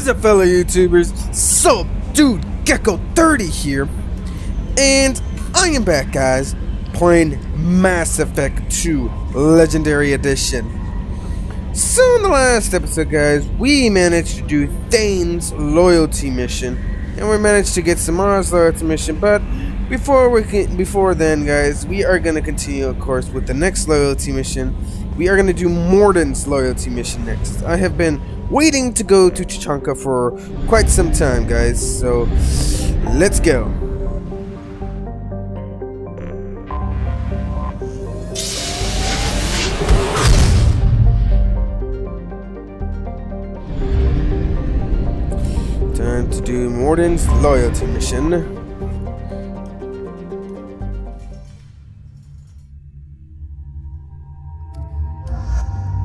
is up, fellow YouTubers? So, dude, Gecko 30 here, and I am back, guys, playing Mass Effect 2 Legendary Edition. So in the last episode, guys, we managed to do Thane's loyalty mission, and we managed to get Samara's loyalty mission. But before then, guys, we are gonna continue, of course, with the next loyalty mission. We are gonna do Mordin's loyalty mission next. I have been waiting to go to Chichanka for quite some time, guys. So let's go. Time to do Mordin's loyalty mission.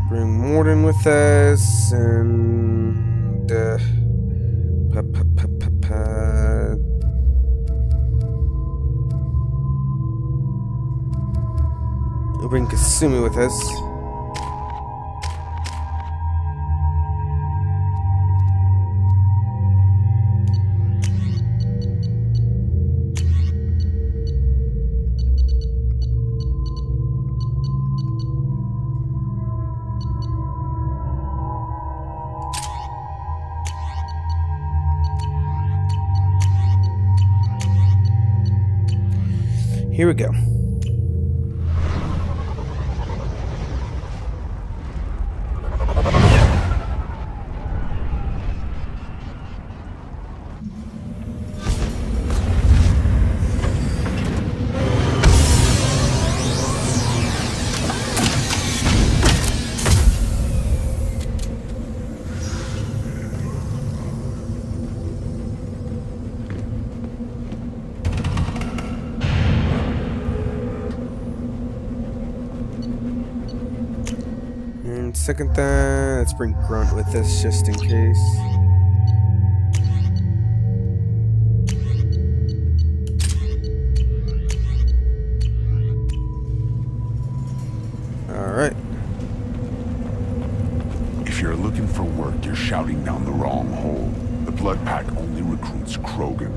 Bring Mordin with us, and we'll bring Kasumi with us. Here we go. Second that, let's bring Grunt with us just in case. Alright. If you're looking for work, you're shouting down the wrong hole. The Blood Pack only recruits Krogan.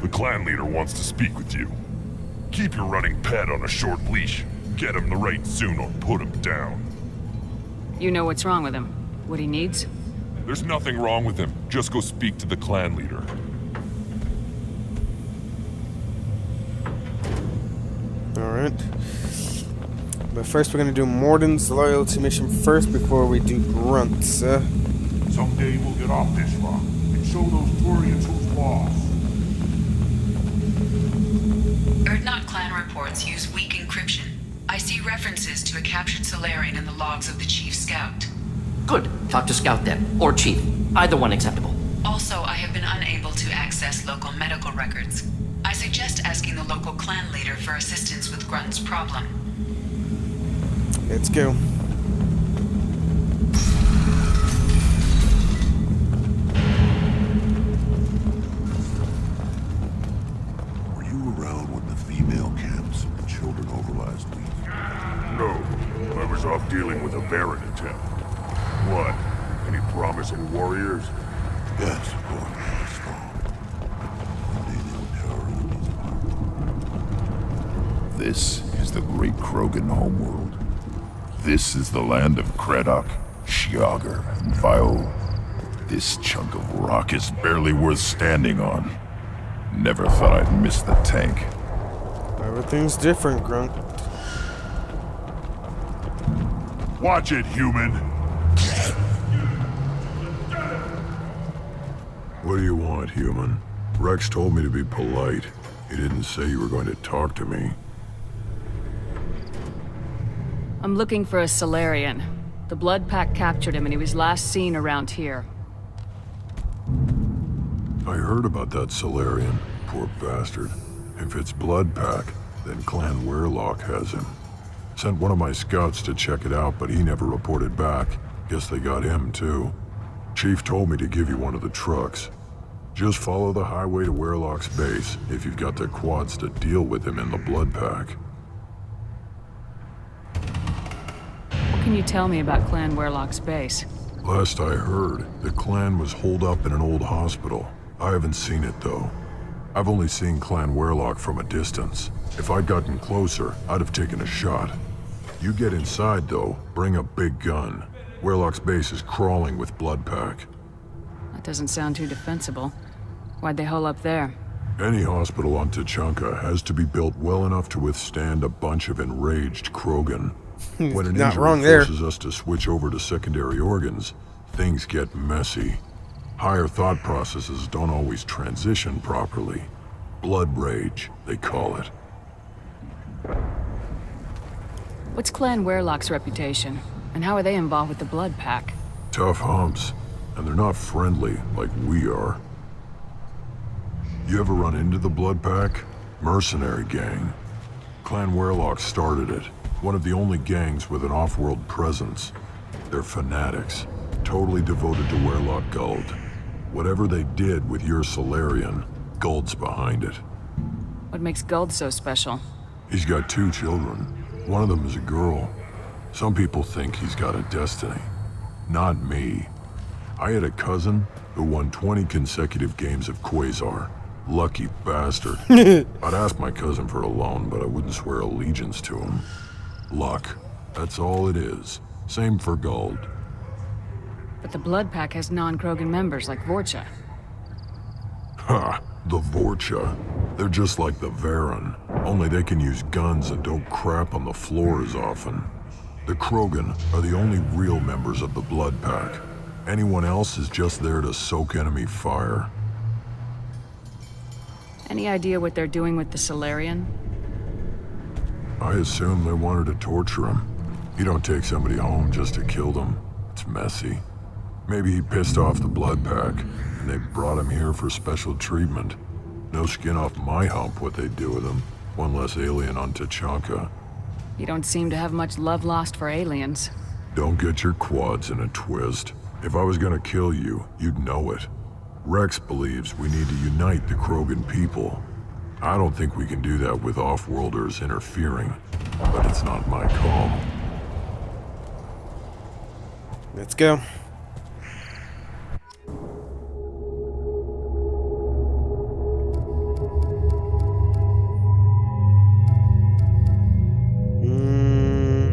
The clan leader wants to speak with you. Keep your running pet on a short leash. Get him the right soon or put him down. You know what's wrong with him? What he needs? There's nothing wrong with him. Just go speak to the clan leader. Alright. But first we're gonna do Mordin's loyalty mission first before we do Grunt's. Someday we'll get off this rock and show those Turians who's boss. Erdnot clan reports use weak encryption. I see references to a captured Solarian in the logs of the Chief Scout. Good. Talk to Scout then, or Chief. Either one acceptable. Also, I have been unable to access local medical records. I suggest asking the local clan leader for assistance with Grunt's problem. Let's go. Were you around when the female camps and the children over last week? No, I was off dealing with a Baron attempt. What? Any promising warriors? Yes, of course. Strong. One day they will terrorize these parts. This is the great Krogan homeworld. This is the land of Kredok, Shiagar, and Vio. This chunk of rock is barely worth standing on. Never thought I'd miss the tank. Everything's different, Grunt. Watch it, human! What do you want, human? Rex told me to be polite. He didn't say you were going to talk to me. I'm looking for a Solarian. The Blood Pack captured him and he was last seen around here. I heard about that Solarian. Poor bastard. If it's Blood Pack, then Clan Werelock has him. Sent one of my scouts to check it out, but he never reported back. Guess they got him, too. Chief told me to give you one of the trucks. Just follow the highway to Werlock's base if you've got the quads to deal with him in the blood pack. What can you tell me about Clan Werlock's base? Last I heard, the clan was holed up in an old hospital. I haven't seen it though. I've only seen Clan Werlock from a distance. If I'd gotten closer, I'd have taken a shot. You get inside though, bring a big gun. Werlock's base is crawling with blood pack. That doesn't sound too defensible. Why'd they hole up there? Any hospital on Tuchanka has to be built well enough to withstand a bunch of enraged Krogan. When an Not injury wrong there. forces us to switch over to secondary organs, things get messy. Higher thought processes don't always transition properly. Blood rage, they call it. What's Clan Werlock's reputation? And how are they involved with the blood pack? Tough humps, and they're not friendly like we are. You ever run into the blood pack? Mercenary gang. Clan Werlock started it. One of the only gangs with an off-world presence. They're fanatics, totally devoted to Werlock Guld. Whatever they did with your Solarian, Guld's behind it. What makes Guld so special? He's got 2 children. One of them is a girl. Some people think he's got a destiny. Not me. I had a cousin who won 20 consecutive games of Quasar. Lucky bastard. I'd ask my cousin for a loan, but I wouldn't swear allegiance to him. Luck. That's all it is. Same for Guld. But the blood pack has non-Krogan members like Vorcha. Ha! The Vorcha. They're just like the Varen, only they can use guns and don't crap on the floor as often. The Krogan are the only real members of the blood pack. Anyone else is just there to soak enemy fire. Any idea what they're doing with the Solarian? I assume they wanted to torture him. You don't take somebody home just to kill them. It's messy. Maybe he pissed off the blood pack, and they brought him here for special treatment. No skin off my hump what they'd do with him. One less alien on Tuchanka. You don't seem to have much love lost for aliens. Don't get your quads in a twist. If I was gonna kill you, you'd know it. Rex believes we need to unite the Krogan people. I don't think we can do that with off-worlders interfering, but it's not my call. Let's go.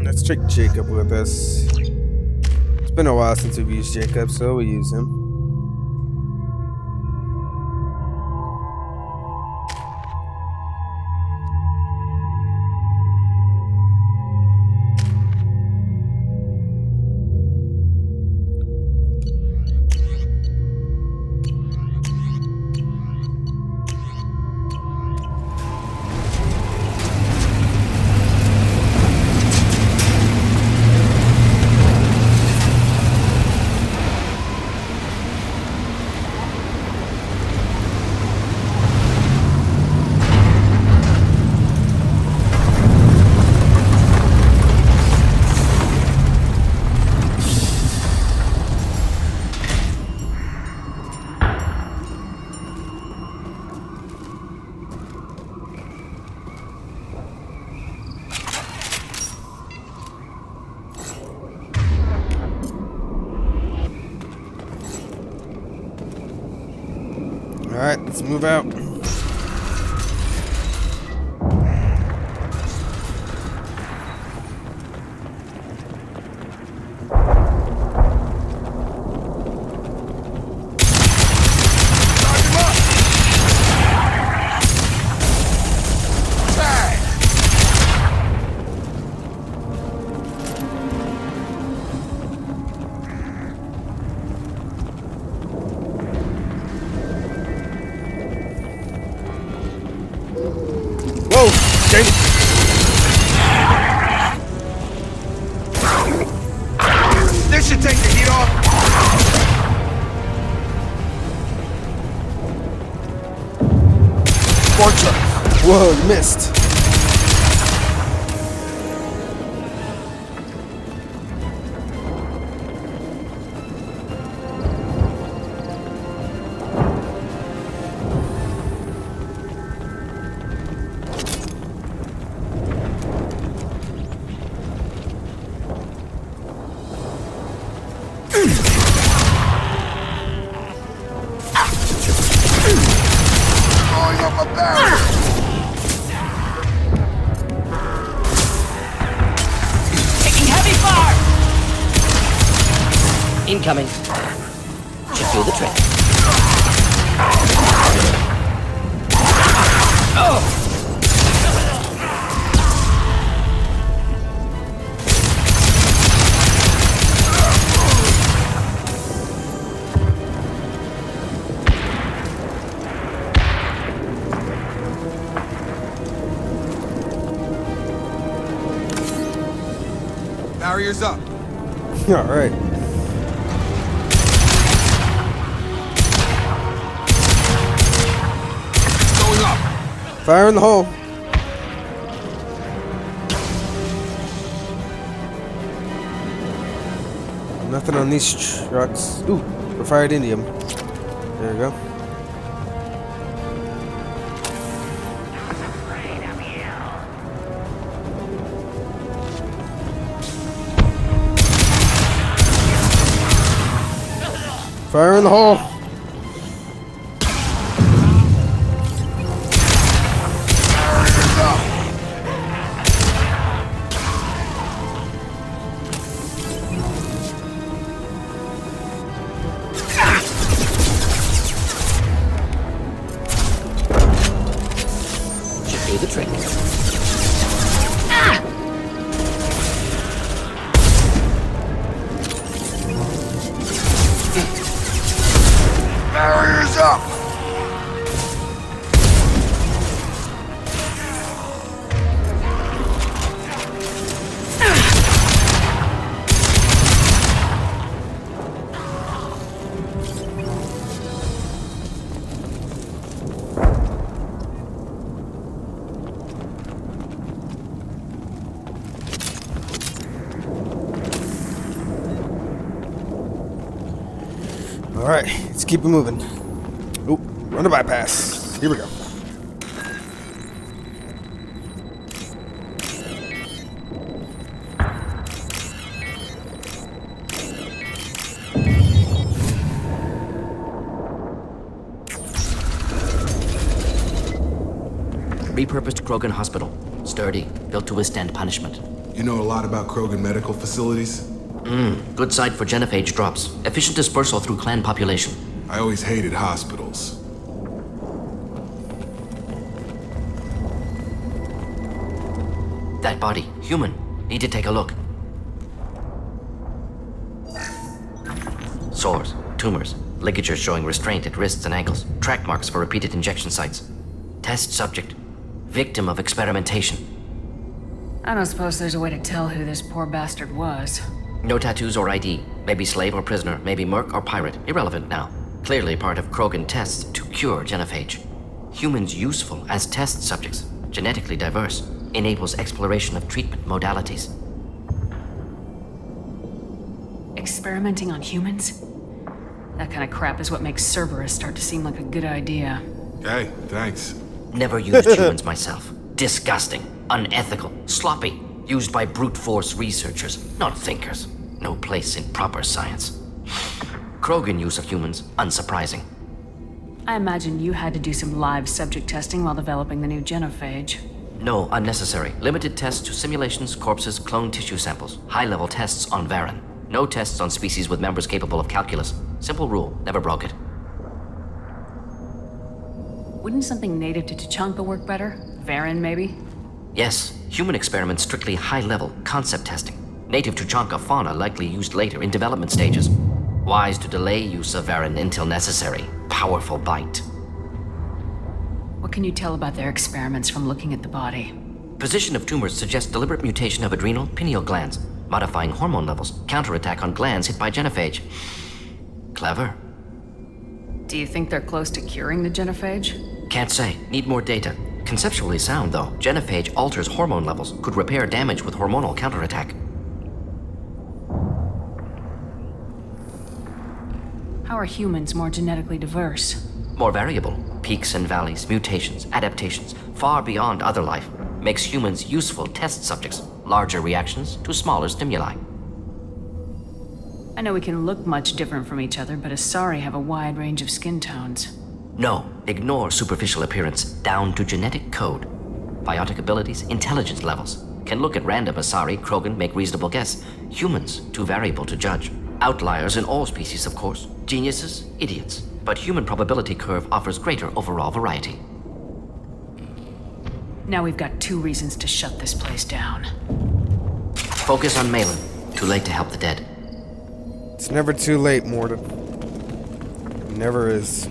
Let's take Jacob with us. It's been a while since we've used Jacob, so we use him. Alright, let's move out. Whoa! Dang it. This should take the heat off. Fortune. Whoa, you missed. Incoming. Should do the trick. Oh! Barriers up. All right. Going up. Fire in the hole. Nothing on these trucks. Ooh, we're fired indium. There we go. Fire in the hole. Should do the trick. Barriers up. All right, let's keep it moving. Oop, run a bypass. Here we go. Repurposed Krogan Hospital. Sturdy, built to withstand punishment. You know a lot about Krogan medical facilities? Good site for genophage drops. Efficient dispersal through clan population. I always hated hospitals. That body, human. Need to take a look. Sores, tumors, ligatures showing restraint at wrists and ankles, track marks for repeated injection sites. Test subject, victim of experimentation. I don't suppose there's a way to tell who this poor bastard was. No tattoos or ID. Maybe slave or prisoner, maybe merc or pirate. Irrelevant now. Clearly part of Krogan tests to cure genophage. Humans useful as test subjects, genetically diverse, enables exploration of treatment modalities. Experimenting on humans? That kind of crap is what makes Cerberus start to seem like a good idea. Hey, thanks. Never used humans myself. Disgusting, unethical, sloppy. Used by brute force researchers, not thinkers. No place in proper science. Krogan use of humans, unsurprising. I imagine you had to do some live subject testing while developing the new genophage. No, unnecessary. Limited tests to simulations, corpses, cloned tissue samples. High-level tests on Varen. No tests on species with members capable of calculus. Simple rule, never broke it. Wouldn't something native to Tuchanka work better? Varen, maybe? Yes, human experiments strictly high-level, concept testing. Native Tuchanka fauna likely used later in development stages. Wise to delay use of Varen until necessary. Powerful bite. What can you tell about their experiments from looking at the body? Position of tumors suggests deliberate mutation of adrenal, pineal glands, modifying hormone levels, counterattack on glands hit by genophage. Clever. Do you think they're close to curing the genophage? Can't say. Need more data. Conceptually sound, though. Genophage alters hormone levels, could repair damage with hormonal counterattack. How are humans more genetically diverse? More variable. Peaks and valleys, mutations, adaptations, far beyond other life. Makes humans useful test subjects. Larger reactions to smaller stimuli. I know we can look much different from each other, but Asari have a wide range of skin tones. No, ignore superficial appearance, down to genetic code. Biotic abilities, intelligence levels. Can look at random Asari, Krogan, make reasonable guess. Humans, too variable to judge. Outliers in all species, of course. Geniuses, idiots. But human probability curve offers greater overall variety. Now we've got 2 reasons to shut this place down. Focus on Malin. Too late to help the dead. It's never too late, Mordin. Never is.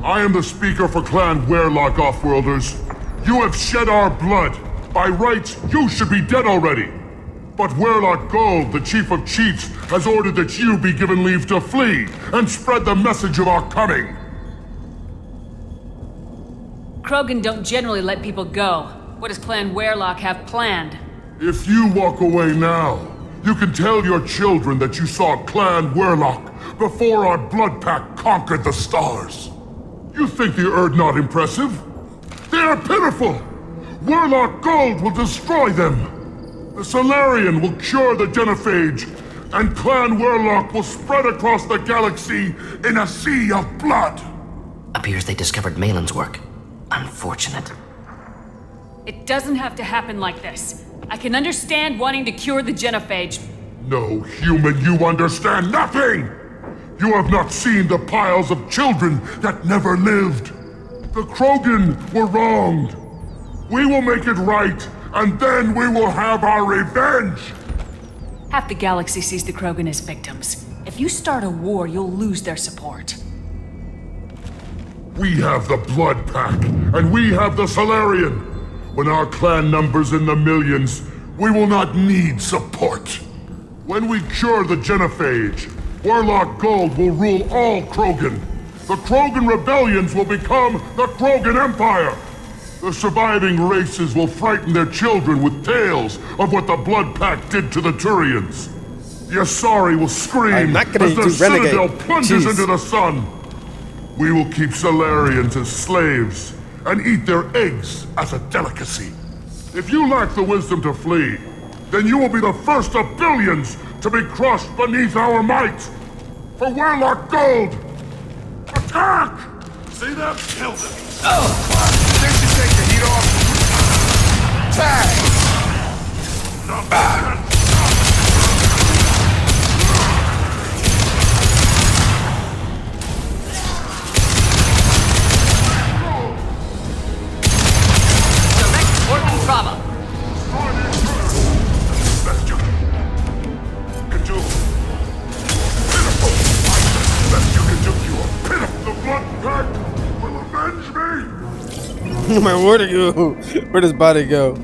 I am the speaker for Clan Werlock, Offworlders. You have shed our blood. By rights, you should be dead already. But Werlock Gold, the Chief of Chiefs, has ordered that you be given leave to flee and spread the message of our coming. Krogan don't generally let people go. What does Clan Werlock have planned? If you walk away now, you can tell your children that you saw Clan Werlock before our blood pack conquered the stars. You think the Erd not impressive? They are pitiful! Werlock Gold will destroy them! The Solarian will cure the genophage, and Clan Werlock will spread across the galaxy in a sea of blood! Appears they discovered Malin's work. Unfortunate. It doesn't have to happen like this. I can understand wanting to cure the genophage. No, human, you understand nothing! You have not seen the piles of children that never lived. The Krogan were wronged. We will make it right, and then we will have our revenge! Half the galaxy sees the Krogan as victims. If you start a war, you'll lose their support. We have the Blood Pack, and we have the Solarian. When our clan numbers in the millions, we will not need support. When we cure the genophage, Werlock Gold will rule all Krogan. The Krogan rebellions will become the Krogan Empire. The surviving races will frighten their children with tales of what the Blood Pack did to the Turians. The Asari will scream as the Citadel plunges into the sun. We will keep Solarians as slaves and eat their eggs as a delicacy. If you lack the wisdom to flee, then you will be the first of billions to be crushed beneath our might. For Werlock Gold, attack! See them? Kill them. They should take the heat off. Tag! Direct Mordin trauma. Best you can do. Pitiful! Best you can do, you are pitiful! The Blood Pack will avenge me! Man, where'd it go? Where'd his body go?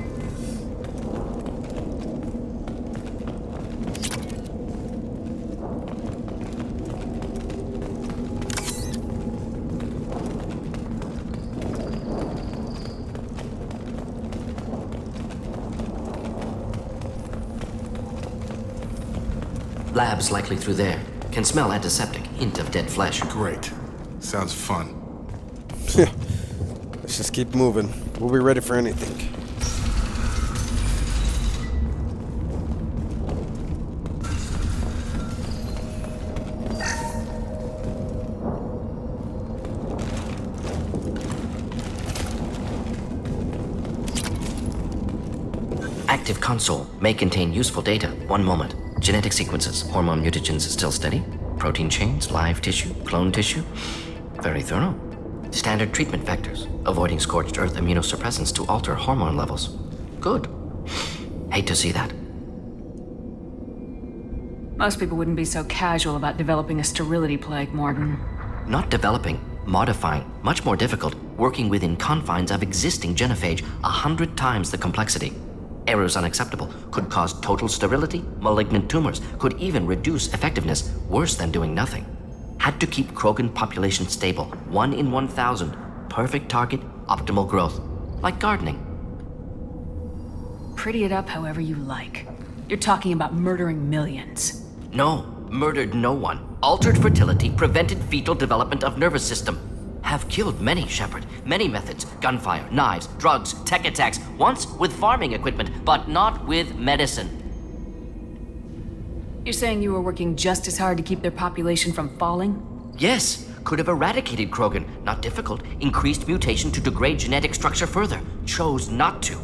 Labs likely through there. Can smell antiseptic. Hint of dead flesh. Great. Sounds fun. Let's just keep moving. We'll be ready for anything. Active console may contain useful data. One moment. Genetic sequences. Hormone mutagens still steady. Protein chains, live tissue, clone tissue. Very thorough. Standard treatment factors. Avoiding scorched earth immunosuppressants to alter hormone levels. Good. Hate to see that. Most people wouldn't be so casual about developing a sterility plague, Mordin. Not developing, modifying, much more difficult, working within confines of existing genophage, 100 times the complexity. Errors unacceptable, could cause total sterility, malignant tumors, could even reduce effectiveness, worse than doing nothing. Had to keep Krogan population stable, 1 in 1,000, perfect target, optimal growth, like gardening. Pretty it up however you like. You're talking about murdering millions. No, murdered no one. Altered fertility, prevented fetal development of nervous system. have killed many, Shepard. Many methods. Gunfire, knives, drugs, tech attacks. Once with farming equipment, but not with medicine. You're saying you were working just as hard to keep their population from falling? Yes, could have eradicated Krogan. Not difficult. Increased mutation to degrade genetic structure further. Chose not to.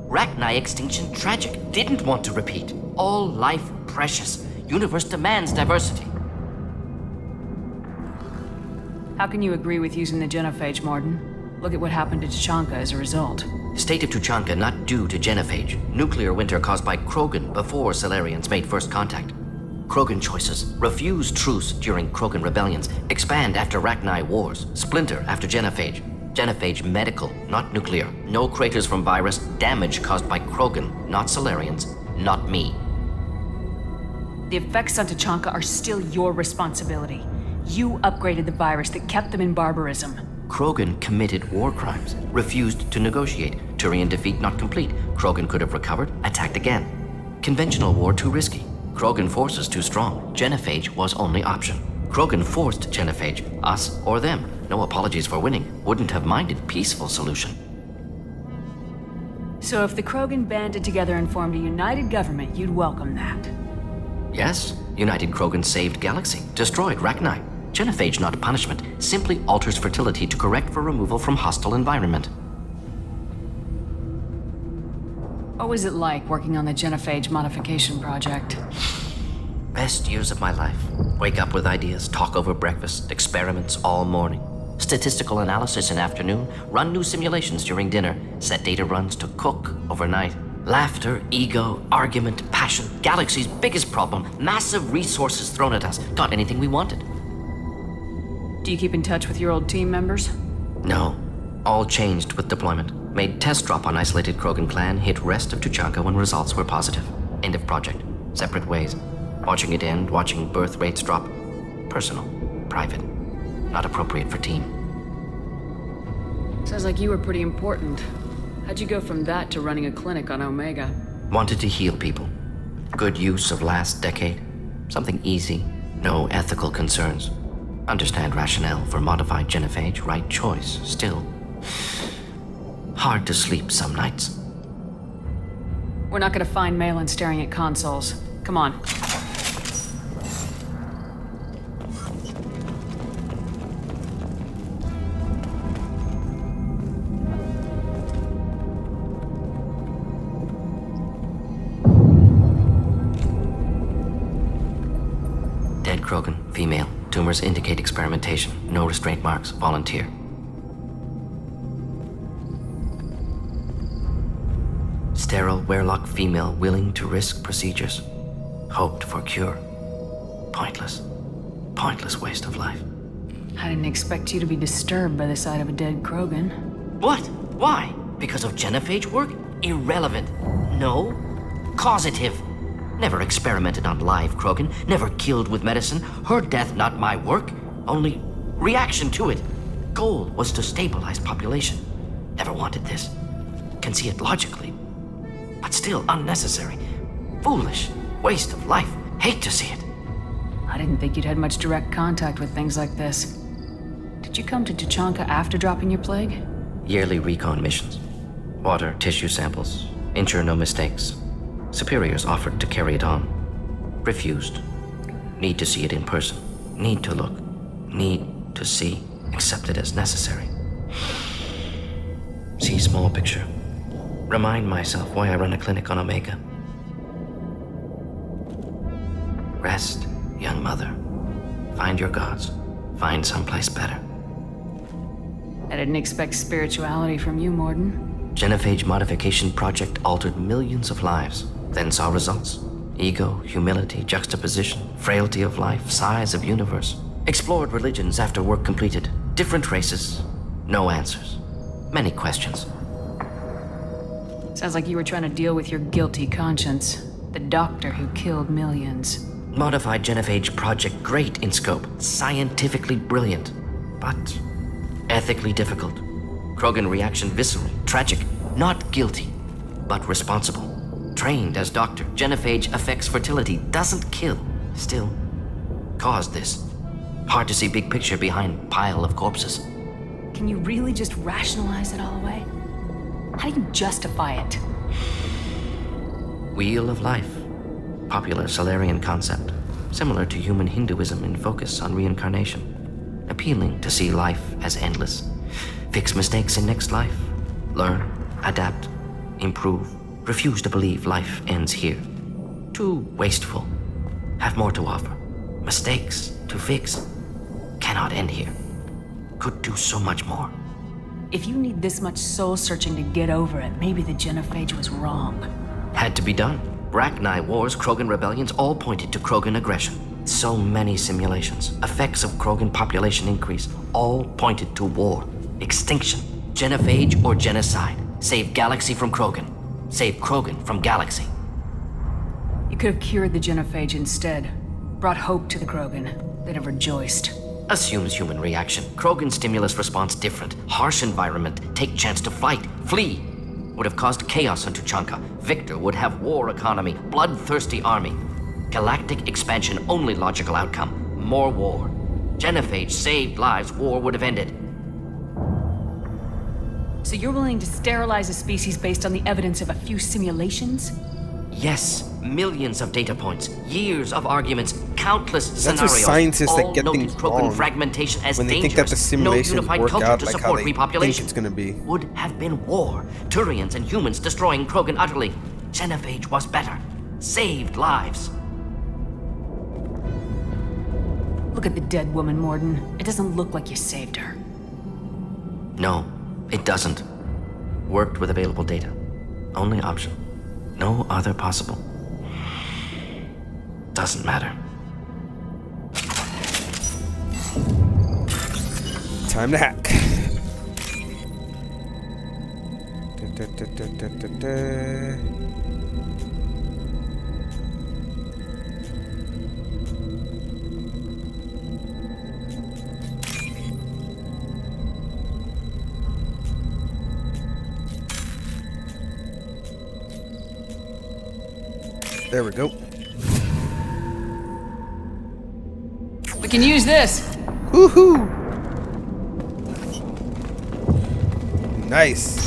Rachni extinction tragic. Didn't want to repeat. All life precious. Universe demands diversity. How can you agree with using the genophage, Mordin? Look at what happened to Tuchanka as a result. State of Tuchanka not due to genophage. Nuclear winter caused by Krogan before Salarians made first contact. Krogan choices. Refuse truce during Krogan rebellions. Expand after Rachni wars. Splinter after genophage. Genophage medical, not nuclear. No craters from virus. Damage caused by Krogan, not Salarians. Not me. The effects on Tuchanka are still your responsibility. You upgraded the virus that kept them in barbarism. Krogan committed war crimes. Refused to negotiate. Turian defeat not complete. Krogan could have recovered, attacked again. Conventional war too risky. Krogan forces too strong. Genophage was only option. Krogan forced genophage, us or them. No apologies for winning. Wouldn't have minded peaceful solution. So if the Krogan banded together and formed a united government, you'd welcome that. Yes, United Krogan saved Galaxy, destroyed Rachni. Genophage not punishment, simply alters fertility to correct for removal from hostile environment. What was it like working on the genophage modification project? Best years of my life. Wake up with ideas, talk over breakfast, experiments all morning. Statistical analysis in afternoon, run new simulations during dinner, set data runs to cook overnight. Laughter, ego, argument, passion. Galaxy's biggest problem, massive resources thrown at us. Got anything we wanted. Do you keep in touch with your old team members? No. All changed with deployment. Made test drop on isolated Krogan clan, hit rest of Tuchanka when results were positive. End of project. Separate ways. Watching it end, watching birth rates drop. Personal. Private. Not appropriate for team. Sounds like you were pretty important. How'd you go from that to running a clinic on Omega? Wanted to heal people. Good use of last decade. Something easy. No ethical concerns. Understand rationale for modified genophage. Right choice. Still. Hard to sleep some nights. We're not gonna find Malin staring at consoles. Come on. Dead Krogan, female. Tumors indicate experimentation. No restraint marks. Volunteer. Sterile Werelock female willing to risk procedures. Hoped for cure. Pointless. Pointless waste of life. I didn't expect you to be disturbed by the sight of a dead Krogan. What? Why? Because of genophage work? Irrelevant. No. Causative. Never experimented on live Krogan. Never killed with medicine. Her death not my work. Only reaction to it. Goal was to stabilize population. Never wanted this. Can see it logically. But still unnecessary. Foolish. Waste of life. Hate to see it. I didn't think you'd had much direct contact with things like this. Did you come to Tuchanka after dropping your plague? Yearly recon missions. Water, tissue samples. Ensure no mistakes. Superiors offered to carry it on. Refused. Need to see it in person. Need to look. Need to see. Accepted as necessary. See small picture. Remind myself why I run a clinic on Omega. Rest, young mother. Find your gods. Find someplace better. I didn't expect spirituality from you, Mordin. Genophage modification project altered millions of lives. Then saw results. Ego, humility, juxtaposition, frailty of life, size of universe. Explored religions after work completed. Different races. No answers. Many questions. Sounds like you were trying to deal with your guilty conscience. The doctor who killed millions. Modified genophage project great in scope. Scientifically brilliant. But ethically difficult. Krogan reaction visceral. Tragic. Not guilty. But responsible. Trained as doctor. Genophage affects fertility. Doesn't kill. Still. Caused this. Hard to see big picture behind pile of corpses. Can you really just rationalize it all away? How do you justify it? Wheel of Life. Popular Solarian concept. Similar to human Hinduism in focus on reincarnation. Appealing to see life as endless. Fix mistakes in next life. Learn, adapt, improve. Refuse to believe life ends here. Too wasteful. Have more to offer. Mistakes to fix. Cannot end here. Could do so much more. If you need this much soul-searching to get over it, maybe the genophage was wrong. Had to be done. Rachni wars, Krogan rebellions, all pointed to Krogan aggression. So many simulations, effects of Krogan population increase, all pointed to war, extinction, genophage or genocide. Save galaxy from Krogan. Save Krogan from galaxy. You could have cured the genophage instead. Brought hope to the Krogan. They'd have rejoiced. Assumes human reaction. Krogan stimulus response different. Harsh environment. Take chance to fight. Flee. Would have caused chaos on Tuchanka. Victor would have war economy. Bloodthirsty army. Galactic expansion only logical outcome. More war. Genophage saved lives. War would have ended. So you're willing to sterilize a species based on the evidence of a few simulations? Yes, millions of data points, years of arguments, countless That's scenarios. what scientists that all get noted things Krogan wrong fragmentation as when they dangerous. think that the simulations no unified work culture out to like how support they repopulation. think it's gonna be. Would have been war. Turians and humans destroying Krogan utterly. Genophage was better. Saved lives. Look at the dead woman, Mordin. It doesn't look like you saved her. No, it doesn't. Worked with available data. Only option. No other possible. Doesn't matter. Time to hack. Da, da, da, da, da, da. There we go. We can use this. Woohoo! Nice.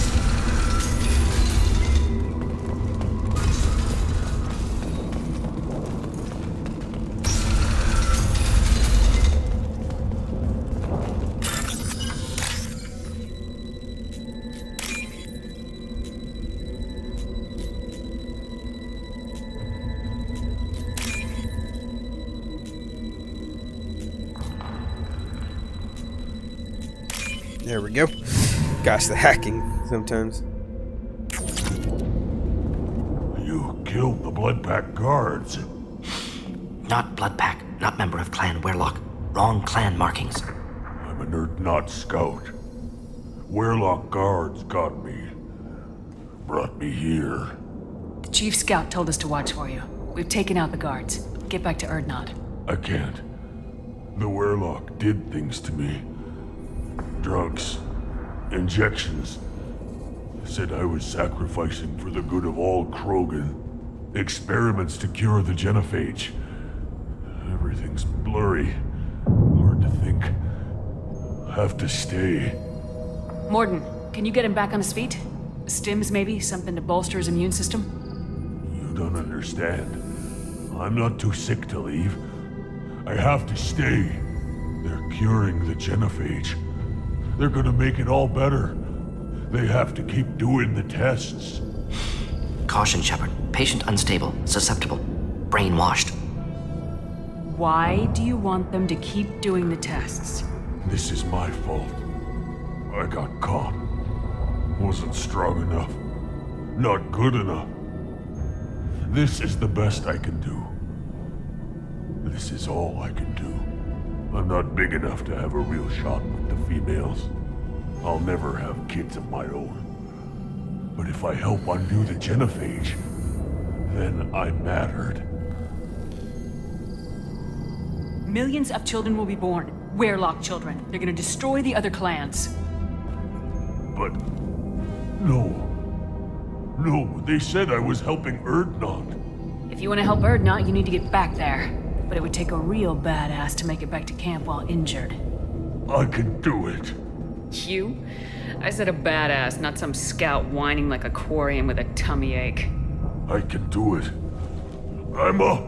There we go. Gosh, the hacking sometimes. You killed the Blood Pack guards. Not Bloodpack, not member of Clan Werlock. Wrong clan markings. I'm a nerd not scout. Werlock guards got me. Brought me here. The chief scout told us to watch for you. We've taken out the guards. Get back to Erdnot. I can't. The Werlock did things to me. Drugs. Injections. Said I was sacrificing for the good of all Krogan. Experiments to cure the genophage. Everything's blurry. Hard to think. Have to stay. Mordin, can you get him back on his feet? Stims, maybe? Something to bolster his immune system? You don't understand. I'm not too sick to leave. I have to stay. They're curing the genophage. They're gonna make it all better. They have to keep doing the tests. Caution, Shepard. Patient unstable, susceptible, brainwashed. Why do you want them to keep doing the tests? This is my fault. I got caught. Wasn't strong enough. Not good enough. This is the best I can do. This is all I can do. I'm not big enough to have a real shot with the females. I'll never have kids of my own. But if I help undo the genophage, then I mattered. Millions of children will be born. Werlock children. They're gonna destroy the other clans. But... No. No, they said I was helping Erdnot. If you want to help Erdnot, you need to get back there. But it would take a real badass to make it back to camp while injured. I can do it. You? I said a badass, not some scout whining like a quarian with a tummy ache. I can do it. I'm up,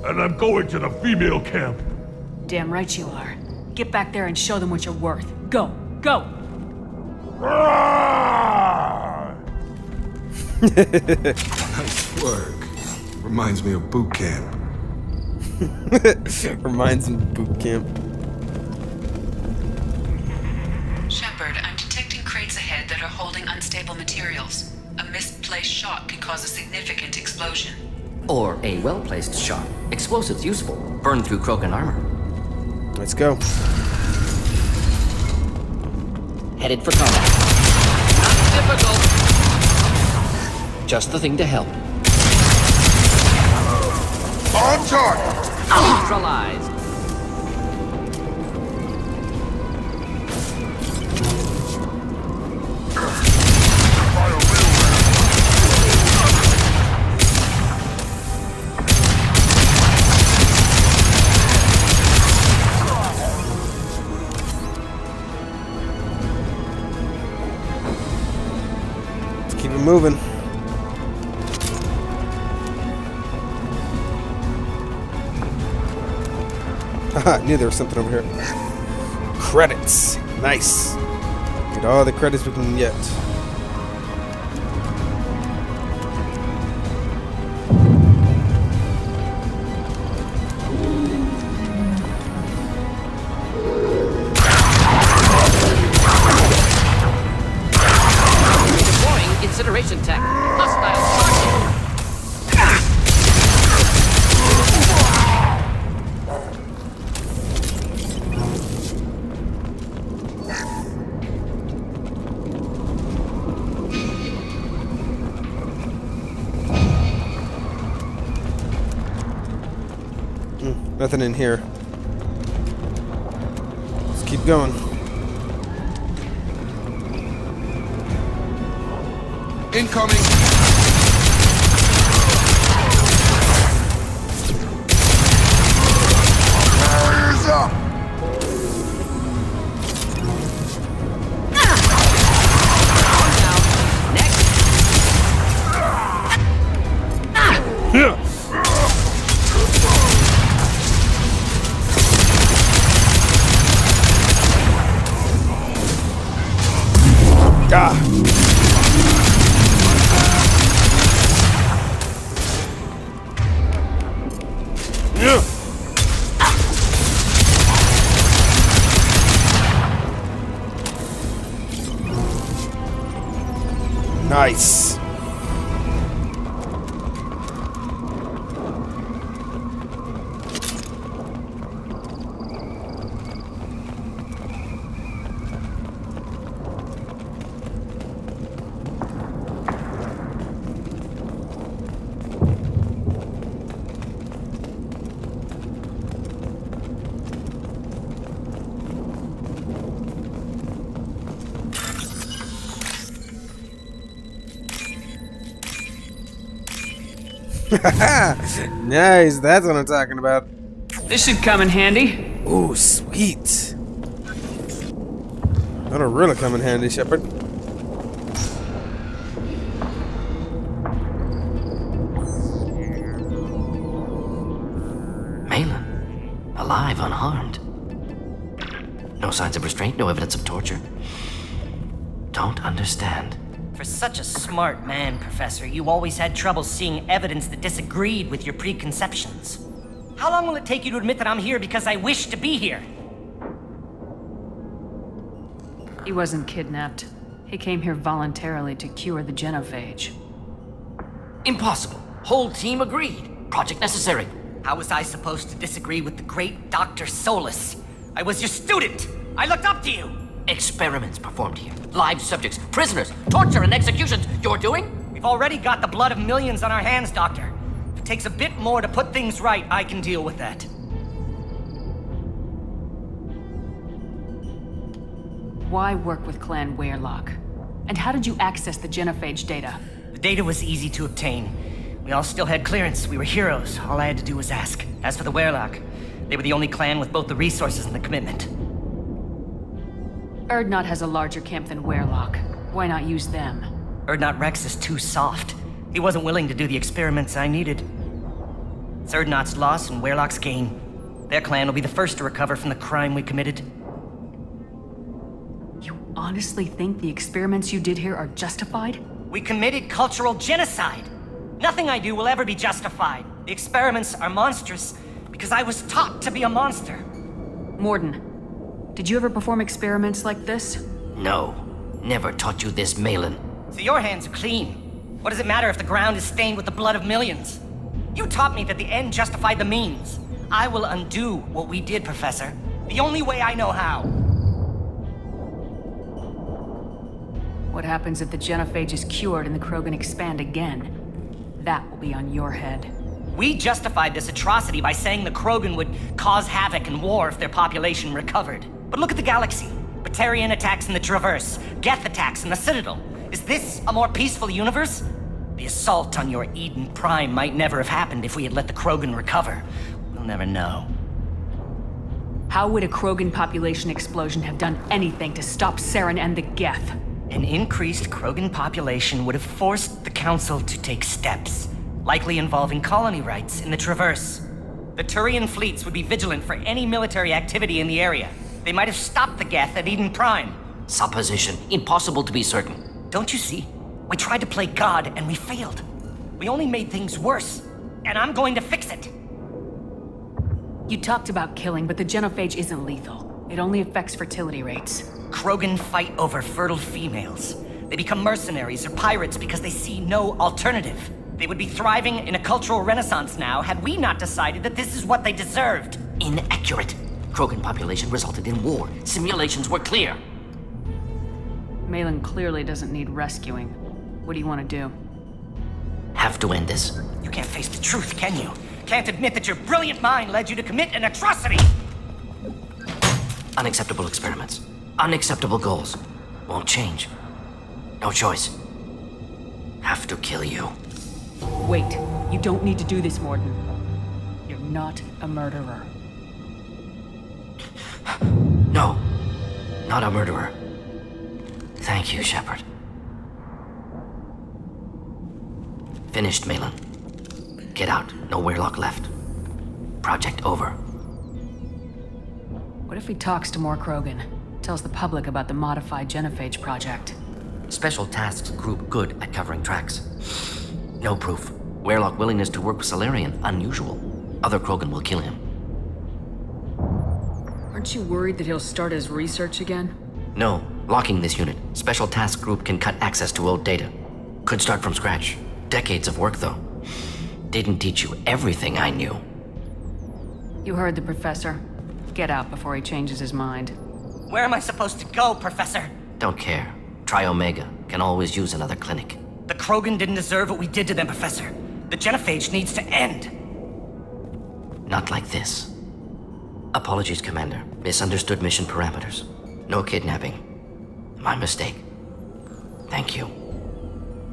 and I'm going to the female camp. Damn right you are. Get back there and show them what you're worth. Go! Go! Nice work. Reminds me of boot camp. Reminds me of boot camp. Shepard, I'm detecting crates ahead that are holding unstable materials. A misplaced shot could cause a significant explosion. Or a well-placed shot. Explosives useful. Burn through Krogan armor. Let's go. Headed for combat. Not difficult. Just the thing to help. On target! Neutralized. Let's keep it moving. Haha, knew there was something over here. Credits. Nice. Get all the credits we can get. Deploying incineration tech. Hostile target. Nothing in here. Let's keep going. Incoming! Barriers up! Nice. Nice, that's what I'm talking about. This should come in handy. Oh, sweet. That'll really come in handy, Shepard. Malin. Alive, unharmed. No signs of restraint, no evidence of torture. Don't understand. For such a smart man, Professor, you always had trouble seeing evidence that disagreed with your preconceptions. How long will it take you to admit that I'm here because I wish to be here? He wasn't kidnapped. He came here voluntarily to cure the genophage. Impossible. Whole team agreed. Project necessary. How was I supposed to disagree with the great Dr. Solus? I was your student! I looked up to you! Experiments performed here. Live subjects, prisoners, torture and executions. You're doing? We've already got the blood of millions on our hands, Doctor. If it takes a bit more to put things right, I can deal with that. Why work with Clan Weyrloc? And how did you access the genophage data? The data was easy to obtain. We all still had clearance. We were heroes. All I had to do was ask. As for the Weyrloc, they were the only clan with both the resources and the commitment. Erdnot has a larger camp than Wehrlock. Why not use them? Erdnot Rex is too soft. He wasn't willing to do the experiments I needed. It's Erdnot's loss and Wehrlock's gain. Their clan will be the first to recover from the crime we committed. You honestly think the experiments you did here are justified? We committed cultural genocide. Nothing I do will ever be justified. The experiments are monstrous because I was taught to be a monster. Mordin, did you ever perform experiments like this? No. Never taught you this, Malin. So your hands are clean. What does it matter if the ground is stained with the blood of millions? You taught me that the end justified the means. I will undo what we did, Professor. The only way I know how. What happens if the genophage is cured and the Krogan expand again? That will be on your head. We justified this atrocity by saying the Krogan would cause havoc and war if their population recovered. But look at the galaxy. Batarian attacks in the Traverse, Geth attacks in the Citadel. Is this a more peaceful universe? The assault on your Eden Prime might never have happened if we had let the Krogan recover. We'll never know. How would a Krogan population explosion have done anything to stop Saren and the Geth? An increased Krogan population would have forced the Council to take steps, likely involving colony rights in the Traverse. The Turian fleets would be vigilant for any military activity in the area. They might have stopped the Geth at Eden Prime. Supposition. Impossible to be certain. Don't you see? We tried to play God and we failed. We only made things worse, and I'm going to fix it. You talked about killing, but the genophage isn't lethal. It only affects fertility rates. Krogan fight over fertile females. They become mercenaries or pirates because they see no alternative. They would be thriving in a cultural renaissance now had we not decided that this is what they deserved. Inaccurate. Krogan population resulted in war. Simulations were clear. Malin clearly doesn't need rescuing. What do you want to do? Have to end this. You can't face the truth, can you? Can't admit that your brilliant mind led you to commit an atrocity! Unacceptable experiments. Unacceptable goals. Won't change. No choice. Have to kill you. Wait. You don't need to do this, Mordin. You're not a murderer. No. Not a murderer. Thank you, Shepard. Finished, Malin. Get out. No Wehrlock left. Project over. What if he talks to more Krogan? Tells the public about the modified genophage project? Special tasks group good at covering tracks. No proof. Wehrlock willingness to work with Salarian, unusual. Other Krogan will kill him. Aren't you worried that he'll start his research again? No. Locking this unit. Special task group can cut access to old data. Could start from scratch. Decades of work, though. Didn't teach you everything I knew. You heard the professor. Get out before he changes his mind. Where am I supposed to go, Professor? Don't care. Try Omega. Can always use another clinic. The Krogan didn't deserve what we did to them, Professor. The genophage needs to end. Not like this. Apologies, Commander. Misunderstood mission parameters. No kidnapping. My mistake. Thank you.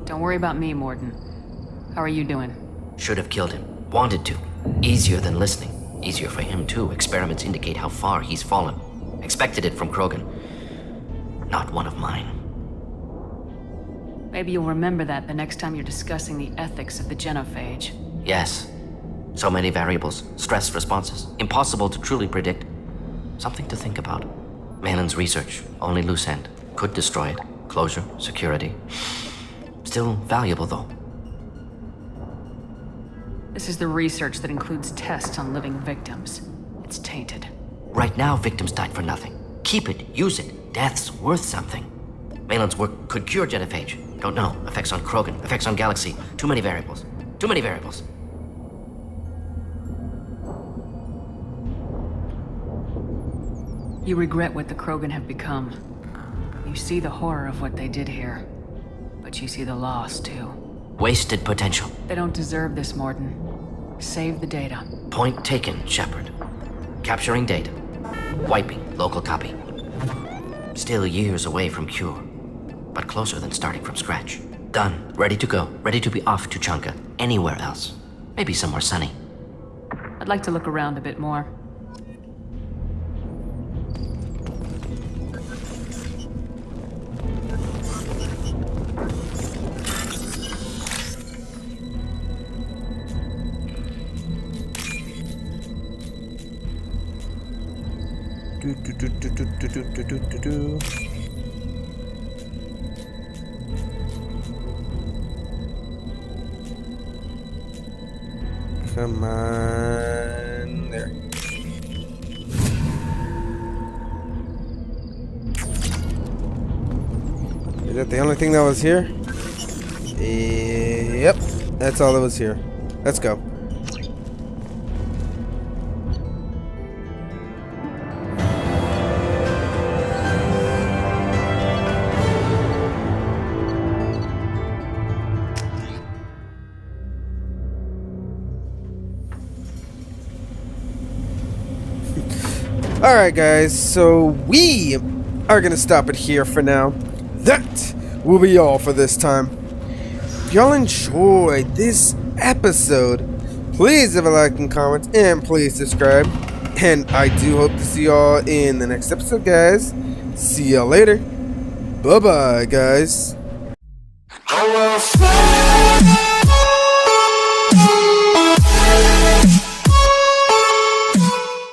Don't worry about me, Mordin. How are you doing? Should have killed him. Wanted to. Easier than listening. Easier for him, too. Experiments indicate how far he's fallen. Expected it from Krogan. Not one of mine. Maybe you'll remember that the next time you're discussing the ethics of the genophage. Yes. So many variables. Stress responses. Impossible to truly predict. Something to think about. Malin's research. Only loose end. Could destroy it. Closure. Security. Still valuable, though. This is the research that includes tests on living victims. It's tainted. Right now, victims died for nothing. Keep it. Use it. Death's worth something. Malin's work could cure genophage. Don't know. Effects on Krogan. Effects on Galaxy. Too many variables. Too many variables. You regret what the Krogan have become. You see the horror of what they did here. But you see the loss, too. Wasted potential. They don't deserve this, Mordin. Save the data. Point taken, Shepard. Capturing data. Wiping local copy. Still years away from cure. But closer than starting from scratch. Done. Ready to go. Ready to be off to Chanka. Anywhere else. Maybe somewhere sunny. I'd like to look around a bit more. Come on. There. Is that the only thing that was here? Yep. That's all that was here. Let's go. Alright guys, so we are gonna stop it here for now. That will be all for this time. If y'all enjoyed this episode, please leave a like and comment, and please subscribe. And I do hope to see y'all in the next episode, guys. See y'all later. Bye-bye, guys. Oh, well,